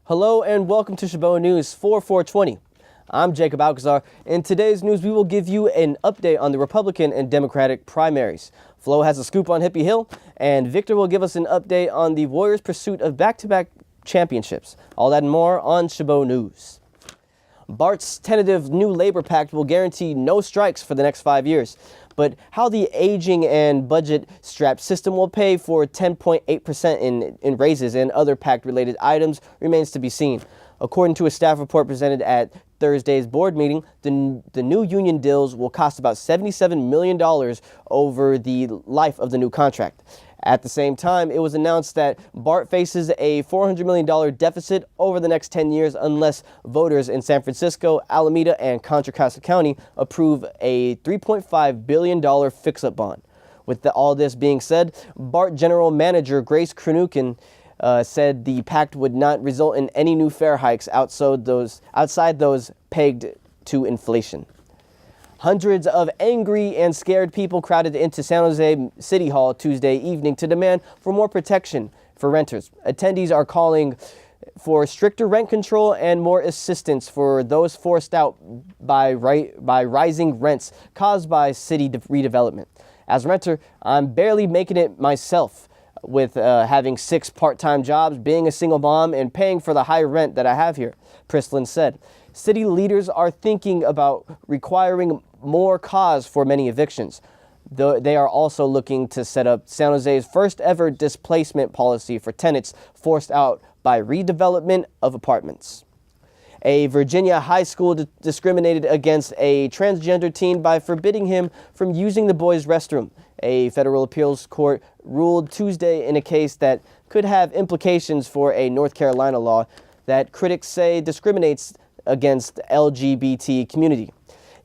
Hello and welcome to Chabot News for 420. I'm Jacob Alcazar. In today's news, we will give you an update on the Republican and Democratic primaries. Flo has a scoop on Hippie Hill, and Victor will give us an update on the Warriors' pursuit of back-to-back championships. All that and more on Chabot News. BART's tentative new labor pact will guarantee no strikes for the next 5 years. But how the aging and budget-strapped system will pay for 10.8% in raises and other pact-related items remains to be seen. According to a staff report presented at Thursday's board meeting, the new union deals will cost about $77 million over the life of the new contract. At the same time, it was announced that BART faces a $400 million deficit over the next 10 years unless voters in San Francisco, Alameda, and Contra Costa County approve a $3.5 billion fix-up bond. With all this being said, BART General Manager Grace Kranukin said the pact would not result in any new fare hikes outside those pegged to inflation. Hundreds of angry and scared people crowded into San Jose City Hall Tuesday evening to demand for more protection for renters. Attendees are calling for stricter rent control and more assistance for those forced out by rising rents caused by city redevelopment. As a renter, I'm barely making it myself with having 6 part-time jobs, being a single mom, and paying for the high rent that I have here, Prislin said. City leaders are thinking about requiring more cause for many evictions. They are also looking to set up San Jose's first ever displacement policy for tenants forced out by redevelopment of apartments. A Virginia high school discriminated against a transgender teen by forbidding him from using the boys' restroom. A federal appeals court ruled Tuesday in a case that could have implications for a North Carolina law that critics say discriminates against LGBT community.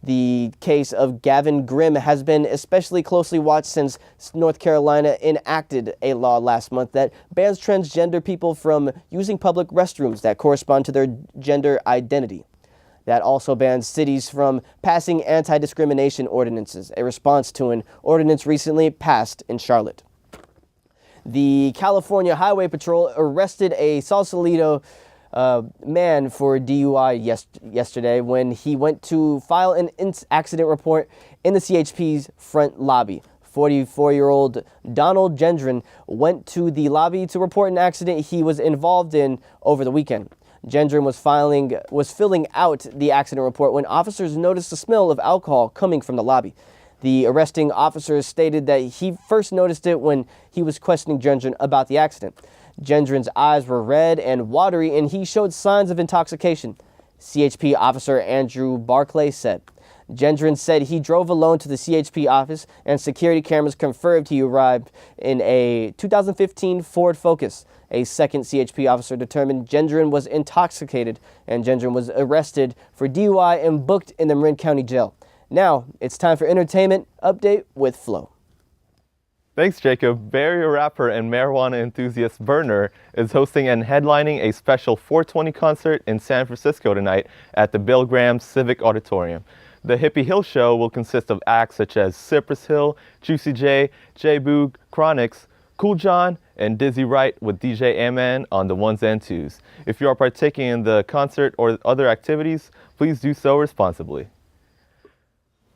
The case of Gavin Grimm has been especially closely watched since North Carolina enacted a law last month that bans transgender people from using public restrooms that correspond to their gender identity. That also bans cities from passing anti-discrimination ordinances, a response to an ordinance recently passed in Charlotte. The California Highway Patrol arrested a Sausalito man for DUI yesterday when he went to file an accident report in the CHP's front lobby. 44-year-old Donald Gendron went to the lobby to report an accident he was involved in over the weekend. Gendron was filling out the accident report when officers noticed the smell of alcohol coming from the lobby. The arresting officers stated that he first noticed it when he was questioning Gendron about the accident. Gendron's eyes were red and watery, and he showed signs of intoxication, CHP officer Andrew Barclay said. Gendron said he drove alone to the CHP office, and security cameras confirmed he arrived in a 2015 Ford Focus. A second CHP officer determined Gendron was intoxicated, and Gendron was arrested for DUI and booked in the Marin County Jail. Now, it's time for Entertainment Update with Flo. Thanks, Jacob. Bay Area rapper and marijuana enthusiast Burner is hosting and headlining a special 420 concert in San Francisco tonight at the Bill Graham Civic Auditorium. The Hippie Hill show will consist of acts such as Cypress Hill, Juicy J, J Boog, Chronix, Cool John, and Dizzy Wright with DJ Aman on the ones and twos. If you are partaking in the concert or other activities, please do so responsibly.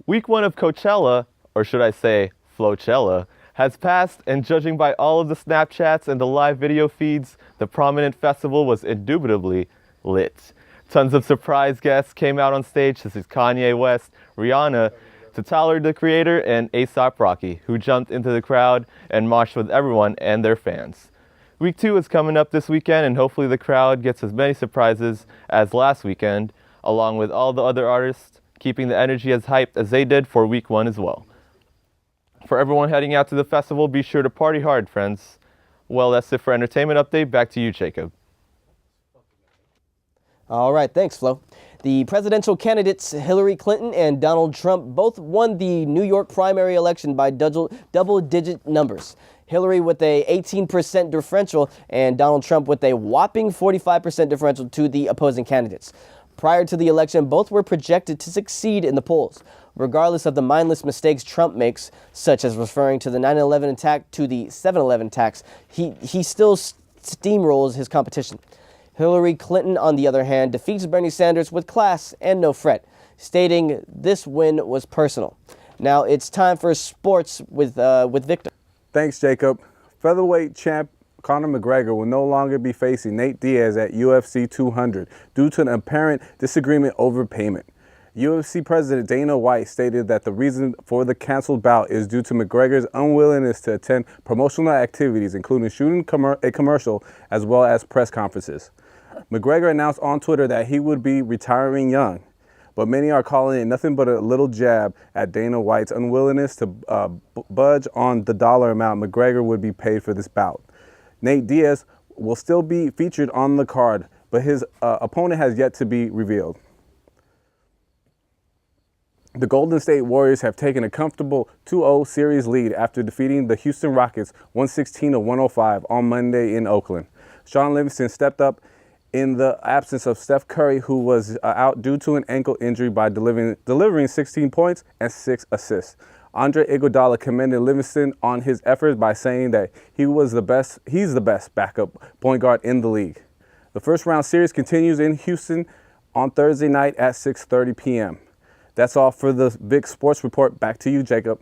Week 1 of Coachella, or should I say Flochella, has passed, and judging by all of the Snapchats and the live video feeds, the prominent festival was indubitably lit. Tons of surprise guests came out on stage, such as Kanye West, Rihanna, to Tyler, the Creator, and A$AP Rocky, who jumped into the crowd and marched with everyone and their fans. Week 2 is coming up this weekend, and hopefully the crowd gets as many surprises as last weekend, along with all the other artists, keeping the energy as hyped as they did for Week 1 as well. For everyone heading out to the festival, be sure to party hard, friends. Well, that's it for Entertainment Update. Back to you, Jacob. All right, thanks, Flo. The presidential candidates Hillary Clinton and Donald Trump both won the New York primary election by double-digit numbers. Hillary with a 18% differential and Donald Trump with a whopping 45% differential to the opposing candidates. Prior to the election, both were projected to succeed in the polls. Regardless of the mindless mistakes Trump makes, such as referring to the 9/11 attack to the 7/11 attacks, he still steamrolls his competition. Hillary Clinton, on the other hand, defeats Bernie Sanders with class and no fret, stating this win was personal. Now it's time for sports with Victor. Thanks, Jacob. Featherweight champ Conor McGregor will no longer be facing Nate Diaz at UFC 200 due to an apparent disagreement over payment. UFC President Dana White stated that the reason for the canceled bout is due to McGregor's unwillingness to attend promotional activities, including shooting a commercial as well as press conferences. McGregor announced on Twitter that he would be retiring young, but many are calling it nothing but a little jab at Dana White's unwillingness to budge on the dollar amount McGregor would be paid for this bout. Nate Diaz will still be featured on the card, but his opponent has yet to be revealed. The Golden State Warriors have taken a comfortable 2-0 series lead after defeating the Houston Rockets 116-105 on Monday in Oakland. Shaun Livingston stepped up in the absence of Steph Curry, who was out due to an ankle injury, by delivering 16 points and 6 assists. Andre Iguodala commended Livingston on his efforts by saying that he's the best backup point guard in the league. The first round series continues in Houston on Thursday night at 6:30 p.m. That's all for the Vic Sports Report. Back to you, Jacob.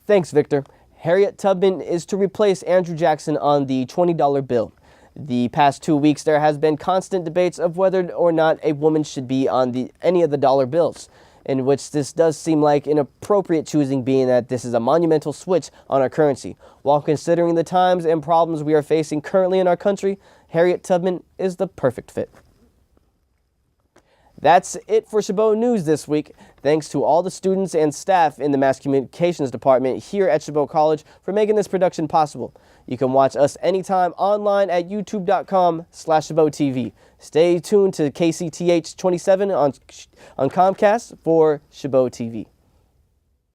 Thanks, Victor. Harriet Tubman is to replace Andrew Jackson on the $20 bill. The past 2 weeks, there has been constant debates of whether or not a woman should be on any of the dollar bills, in which this does seem like an appropriate choosing, being that this is a monumental switch on our currency. While considering the times and problems we are facing currently in our country, Harriet Tubman is the perfect fit. That's it for Chabot News this week. Thanks to all the students and staff in the Mass Communications Department here at Chabot College for making this production possible. You can watch us anytime online at youtube.com/ChabotTV. Stay tuned to KCTH 27 on Comcast for Chabot TV.